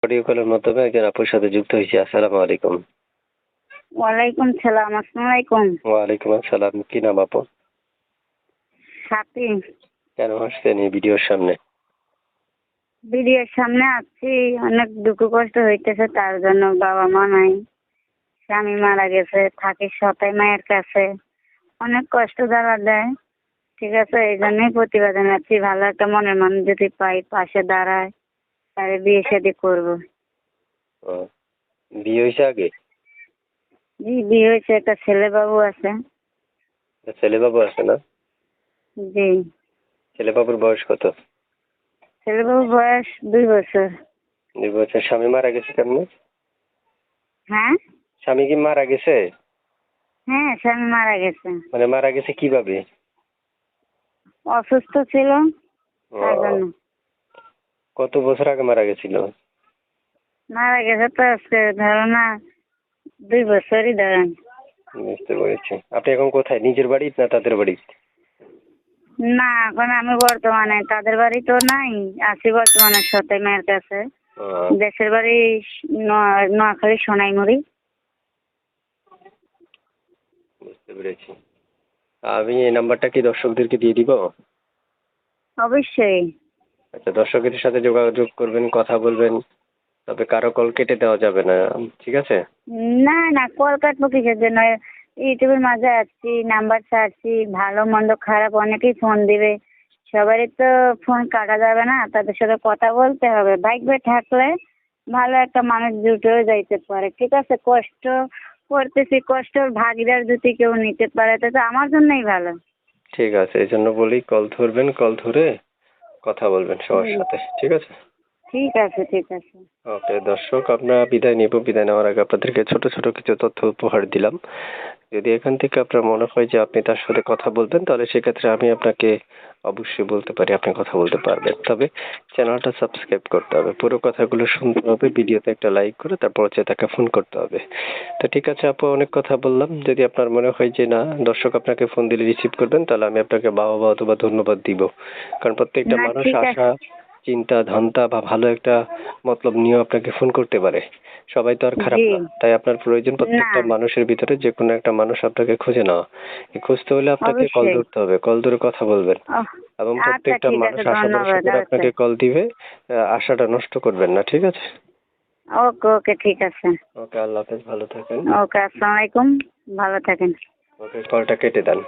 Audio কলের মাধ্যমে একজন আপুর সাথে যুক্ত হয়েছি। আসসালামু আলাইকুম। ওয়ালাইকুম সালাম। আসসালামু আলাইকুম। ওয়ালাইকুম আসসালাম। কি নাম আপু? সাথী। কেন আসছেন এই ভিডিওর সামনে? ভিডিওর সামনে আছি, অনেক দুঃখ কষ্ট হইতেছে, তার জন্য। বাবা মা নাই, স্বামী মারা গেছে, থাকি সতাই মায়ের কাছে, অনেক কষ্ট জ্বালা দেয়। ঠিক আছে, এই জন্যই প্রতিবেদন আছি। ভালো একটা মনের মানুষ যদি পাই, পাশে দাঁড়ায়, তাহলে বিয়ে শাদী করবো। ও, বিয়ে হয়েছে আগে? জি, বিয়ে হয়েছে, একটা ছেলে বাবু আছে। ছেলে বাবু আছে না? জি। ছেলে বাবুর বয়স কত? ছেলে বাবুর বয়স 2 বছর। 2 বছর। স্বামী মারা গেছে কেমনে? হ্যাঁ স্বামী কি মারা গেছে? হ্যাঁ, স্বামী মারা গেছে। মানে মারা গেছে কিভাবে? অসুস্থ ছিল, ও, তার জন্য। কত বছর আগে মারা গেছিল? মারা গেছে তো আজকে ধরো না 2 বছরই ধরেন। বুঝতে পেরেছি। আপনি এখন কোথায়? নিজের বাড়ি না তাদের বাড়ি? না, এখন আমি বর্তমানে তাদের বাড়ি তো নাই, আছি বর্তমানে সতাই মায়ের কাছে। ও, দেশের বাড়ি নোয়াখালী সোনাইমুড়ি। বুঝতে পেরেছি। আমি এই নাম্বারটা কি দর্শকদেরকে দিয়ে দিব? অবশ্যই। আচ্ছা, দর্শকের সাথে যোগাযোগ করবেন, কথা বলবেন, তবে কারো কল কেটে দেওয়া যাবে না, ঠিক আছে? না না, কল কাটবো কিসের জন্য? ইউটিউবের মাঝে আছি, নাম্বার ছাড়ছি, ভালো মন্দ খারাপ অনেকেই ফোন দিবে, সবারই তো ফোন কাটা যাবে না, তাদের সাথে কথা বলতে হবে। ভাগ্যে থাকলে ভালো একটা মানুষ জুটেও যাইতে পারে। ঠিক আছে, কষ্ট করতেছি, কষ্টর ভাগিদার যদি কেউ নিতে পারে তো তো আমার জন্যই ভালো। ঠিক আছে, এই জন্য বলি কল ধরবেন, কল ধরে কথা বলবেন সবার হুম, সাথে, ঠিক আছে? ঠিক আছে, ঠিক আছে। ওকে দর্শক, আমরা বিদায় নিব। বিদায় নেওয়ার আগে আপনাদেরকে ছোট ছোট কিছু তথ্য উপহার দিলাম। যদি এখান থেকে আপনার মনে হয় যে আপনি তার সাথে কথা বলবেন, তাহলে সেক্ষেত্রে আমি আপনাকে অবশ্যই বলতে পারি আপনি কথা বলতে পারবেন। তবে চ্যানেলটা সাবস্ক্রাইব করতে হবে, পুরো কথাগুলো শুনতে হবে, ভিডিওতে একটা লাইক করে তারপর হচ্ছে তাকে ফোন করতে হবে। তো ঠিক আছে আপু, অনেক কথা বললাম। যদি আপনার মনে হয় যে না, দর্শক আপনাকে ফোন দিলে রিসিভ করবেন, তাহলে আমি আপনাকে বাহবা অথবা ধন্যবাদ দিব। কারণ প্রত্যেকটা না, মানুষ ঠিক আশা, আছে। চিন্তা, ধান্দা বা ভালো একটা মতলব নিয়েও আপনাকে ফোন করতে পারে। সবাই তো আর খারাপ জি। না। তাই আপনার প্রয়োজন না, প্রত্যেকটা মানুষের ভিতরে যে কোনো একটা মানুষ আপনাকে খুঁজে নেওয়া। এই খুঁজতে হলে আপনাকে কল অবশ্যই। ধরতে হবে, কল ধরে কথা বলবেন। ওহ, এবং আচ্ছা, প্রত্যেকটা ঠিক মানুষ আছে, আশা ভরসা ধন্যবাদ। করে আচ্ছা, আপনাকে কল দিবে। আশাটা নষ্ট করবেন না, ঠিক আছে? ওকে ওকে, ঠিক আছে। ওকে, আল্লাহ হাফেজ, ভালো থাকেন। ওকে, আসসালামু আলাইকুম। ভালো থাকেন। ওকে, কলটা কেটে দেন।